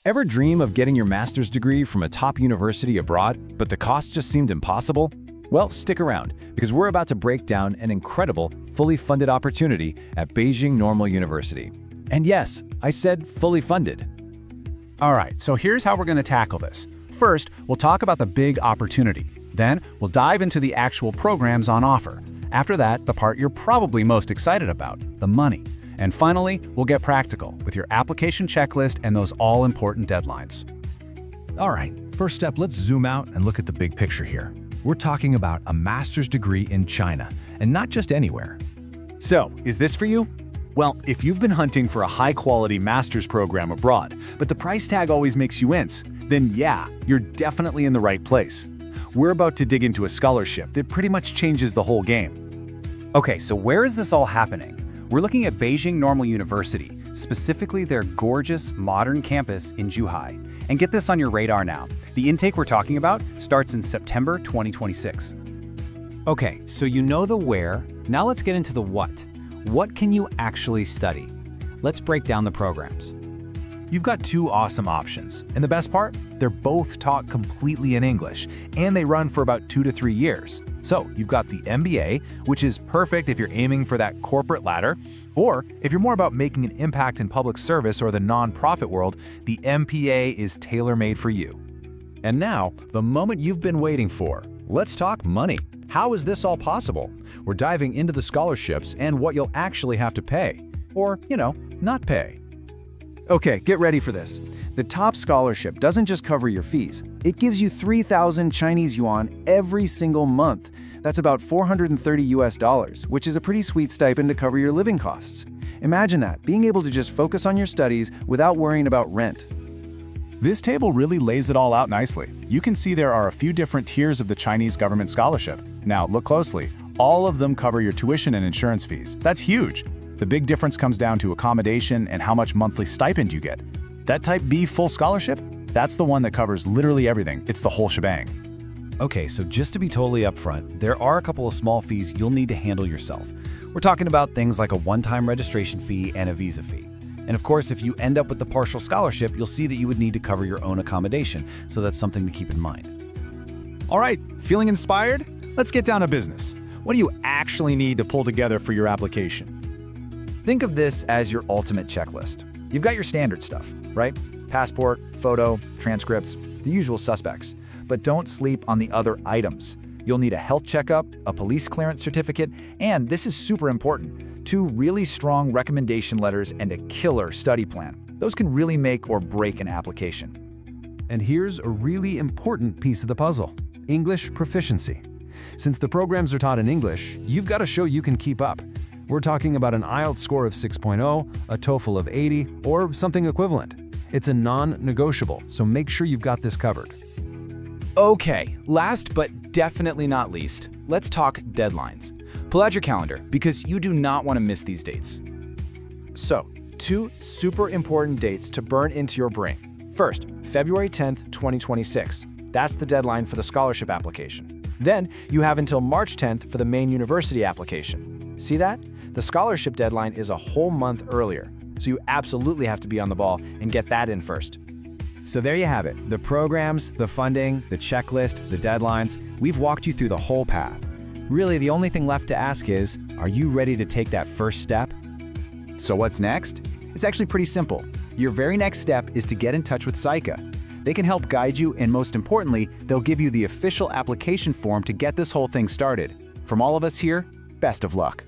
Ever dream of getting your master's degree from a top university abroad, but the cost just seemed impossible? Well, stick around, because we're about to break down an incredible, fully funded opportunity at Beijing Normal University. And yes, I said fully funded. All right, so here's how we're going to tackle this. First, we'll talk about the big opportunity. Then, we'll dive into the actual programs on offer. After that, the part you're probably most excited about, the money. And finally, we'll get practical with your application checklist and those all-important deadlines. All right, first step, let's zoom out and look at the big picture here. We're talking about a master's degree in China, and not just anywhere. So, is this for you? Well, if you've been hunting for a high-quality master's program abroad, but the price tag always makes you wince, then yeah, you're definitely in the right place. We're about to dig into a scholarship that pretty much changes the whole game. Okay, so where is this all happening? We're looking at Beijing Normal University, specifically their gorgeous, modern campus in Zhuhai. And get this on your radar now. The intake we're talking about starts in September 2026. Okay, so you know the where. Now let's get into the what. What can you actually study? Let's break down the programs. You've got two awesome options, and the best part? They're both taught completely in English, and they run for about 2 to 3 years. So you've got the MBA, which is perfect if you're aiming for that corporate ladder, or if you're more about making an impact in public service or the nonprofit world, the MPA is tailor-made for you. And now, the moment you've been waiting for. Let's talk money. How is this all possible? We're diving into the scholarships and what you'll actually have to pay. Or, not pay. Okay, get ready for this. The top scholarship doesn't just cover your fees. It gives you 3,000 Chinese yuan every single month. That's about $430 US, which is a pretty sweet stipend to cover your living costs. Imagine that, being able to just focus on your studies without worrying about rent. This table really lays it all out nicely. You can see there are a few different tiers of the Chinese government scholarship. Now, look closely. All of them cover your tuition and insurance fees. That's huge. The big difference comes down to accommodation and how much monthly stipend you get. That Type B full scholarship, that's the one that covers literally everything. It's the whole shebang. Okay, so just to be totally upfront, there are a couple of small fees you'll need to handle yourself. We're talking about things like a one-time registration fee and a visa fee. And of course, if you end up with the partial scholarship, you'll see that you would need to cover your own accommodation, so that's something to keep in mind. All right, feeling inspired? Let's get down to business. What do you actually need to pull together for your application? Think of this as your ultimate checklist. You've got your standard stuff, right? Passport, photo, transcripts, the usual suspects. But don't sleep on the other items. You'll need a health checkup, a police clearance certificate, and this is super important, 2 really strong recommendation letters and a killer study plan. Those can really make or break an application. And here's a really important piece of the puzzle: English proficiency. Since the programs are taught in English, you've got to show you can keep up. We're talking about an IELTS score of 6.0, a TOEFL of 80, or something equivalent. It's a non-negotiable, so make sure you've got this covered. Okay, last but definitely not least, let's talk deadlines. Pull out your calendar, because you do not want to miss these dates. So, 2 super important dates to burn into your brain. First, February 10th, 2026. That's the deadline for the scholarship application. Then, you have until March 10th for the main university application. See that? The scholarship deadline is a whole month earlier, so you absolutely have to be on the ball and get that in first. So there you have it. The programs, the funding, the checklist, the deadlines. We've walked you through the whole path. Really, the only thing left to ask is, are you ready to take that first step? So what's next? It's actually pretty simple. Your very next step is to get in touch with SICA. They can help guide you, and most importantly, they'll give you the official application form to get this whole thing started. From all of us here, best of luck.